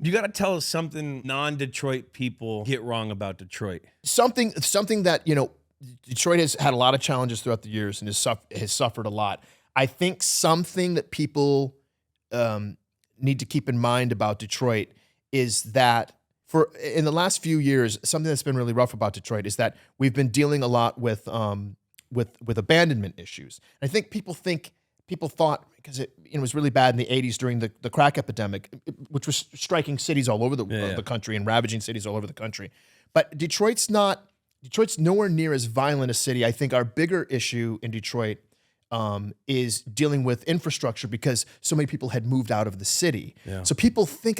You got to tell us something non-Detroit people get wrong about Detroit. Something that, you know, Detroit has had a lot of challenges throughout the years and has suffered a lot. I think something that people need to keep in mind about Detroit is that in the last few years, something that's been really rough about Detroit is that we've been dealing a lot with abandonment issues. I think people thought, because it was really bad in the 80s during the crack epidemic, which was striking cities all over the country and ravaging cities all over the country. But Detroit's nowhere near as violent a city. I think our bigger issue in Detroit is dealing with infrastructure because so many people had moved out of the city. Yeah. So I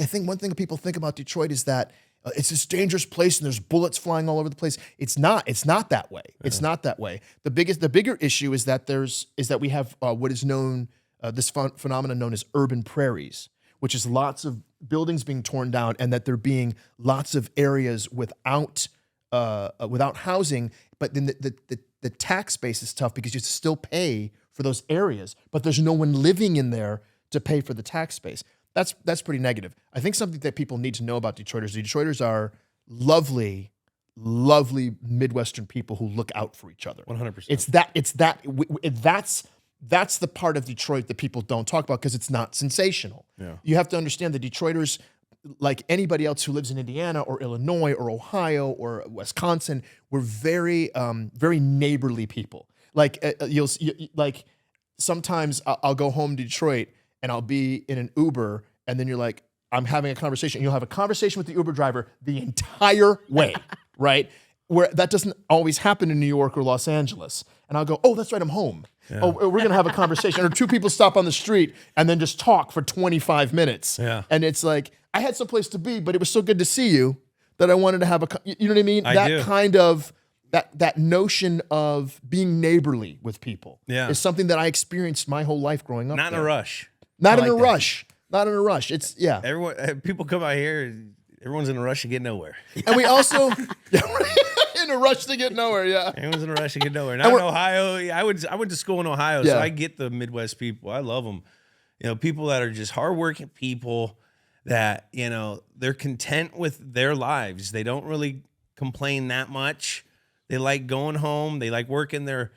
think one thing people think about Detroit is that it's this dangerous place and there's bullets flying all over the place. It's not that way. Yeah. It's not that way. The bigger issue is that we have what is known, this phenomenon known as urban prairies, which is lots of buildings being torn down and that there being lots of areas without housing. But then the tax base is tough because you still pay for those areas, but there's no one living in there to pay for the tax base. That's pretty negative. I think something that people need to know about Detroiters are lovely, lovely Midwestern people who look out for each other. 100%. That's the part of Detroit that people don't talk about because it's not sensational. Yeah. You have to understand that Detroiters, like anybody else who lives in Indiana or Illinois or Ohio or Wisconsin, we're very, very neighborly people. Like like sometimes I'll go home to Detroit and I'll be in an Uber and then you're like, I'm having a conversation. You'll have a conversation with the Uber driver the entire way, right? Where that doesn't always happen in New York or Los Angeles. And I'll go, oh, that's right, I'm home. Yeah. Oh, we're going to have a conversation. Or two people stop on the street and then just talk for 25 minutes. Yeah. And it's like, I had some place to be, but it was so good to see you that I wanted to have you know what I mean? Kind of, that notion of being neighborly with people is something that I experienced my whole life growing up. Not in a rush. Not in a rush. Not in a rush. It's, yeah. People come out here, everyone's in a rush to get nowhere. And we also, in a rush to get nowhere, yeah. Everyone's in a rush to get nowhere. Now in Ohio, I went to school in Ohio, so I get the Midwest people. I love them. You know, people that are just hardworking people that, you know, they're content with their lives. They don't really complain that much. They like going home. They like working their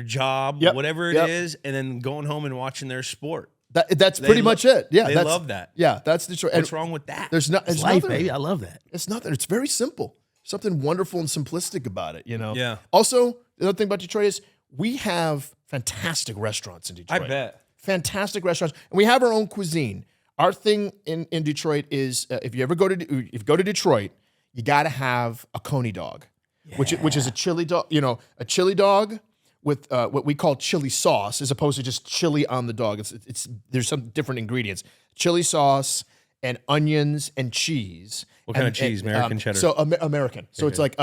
job, whatever it is, and then going home and watching their sport. That's pretty much it. Yeah, they love that. Yeah, that's Detroit. What's wrong with that? It's life, nothing, baby. I love that. It's nothing. It's very simple. Something wonderful and simplistic about it, you know? Yeah. Also, the other thing about Detroit is we have fantastic restaurants in Detroit. I bet. Fantastic restaurants. And we have our own cuisine. Our thing in Detroit is if you go to Detroit, you got to have a coney dog, which is a chili dog, you know, a chili dog with what we call chili sauce as opposed to just chili on the dog. There's some different ingredients. Chili sauce and onions and cheese. What kind of cheese? American cheddar? So American. So it's like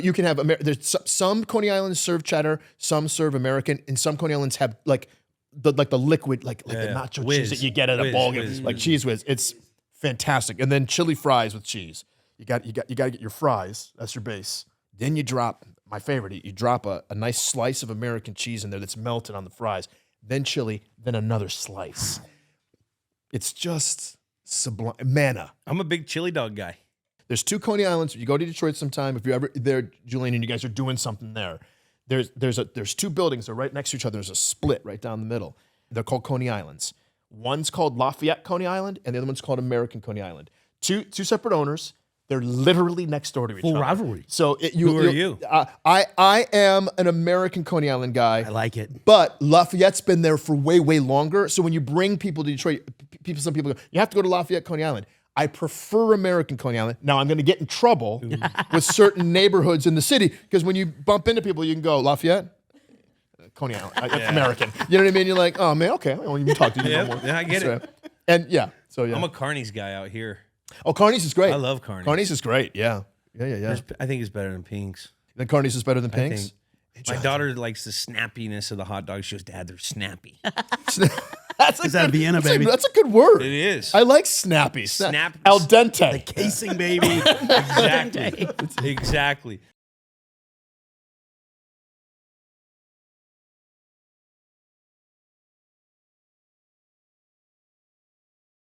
you can have there's some Coney Islands serve cheddar, some serve American, and some Coney Islands have like the liquid like the nacho cheese that you get at a ball game, like Cheese Whiz. It's fantastic. And then chili fries with cheese. You got to get your fries. That's your base. Then you drop my favorite. You drop a nice slice of American cheese in there that's melted on the fries. Then chili. Then another slice. It's just sublime. Manna. I'm a big chili dog guy. There's two Coney Islands. If you go to Detroit sometime, if you're ever there, Julian, and you guys are doing something there, there's two buildings. They're right next to each other. There's a split right down the middle. They're called Coney Islands. One's called Lafayette Coney Island, and the other one's called American Coney Island. Two separate owners. They're literally next door to each other. Full rivalry. So who are you? I am an American Coney Island guy. I like it. But Lafayette's been there for way, way longer. So when you bring people to Detroit, some people go, you have to go to Lafayette Coney Island. I prefer American Coney Island. Now I'm going to get in trouble with certain neighborhoods in the city because when you bump into people, you can go, Lafayette? Coney Island, American. You know what I mean? You're like, oh man, okay. I won't even talk to you no more. Yeah, I get it. And yeah, so yeah. I'm a Carney's guy out here. Oh, Carney's is great. I love Carney's. Carney's is great. Yeah. I think it's better than Pink's. Then Carney's is better than Pink's? My daughter likes the snappiness of the hot dogs. She goes, Dad, they're snappy. Is that Vienna, baby? That's a good word. It is. I like snappy. Snap. Al dente. The casing, baby. Exactly. Exactly.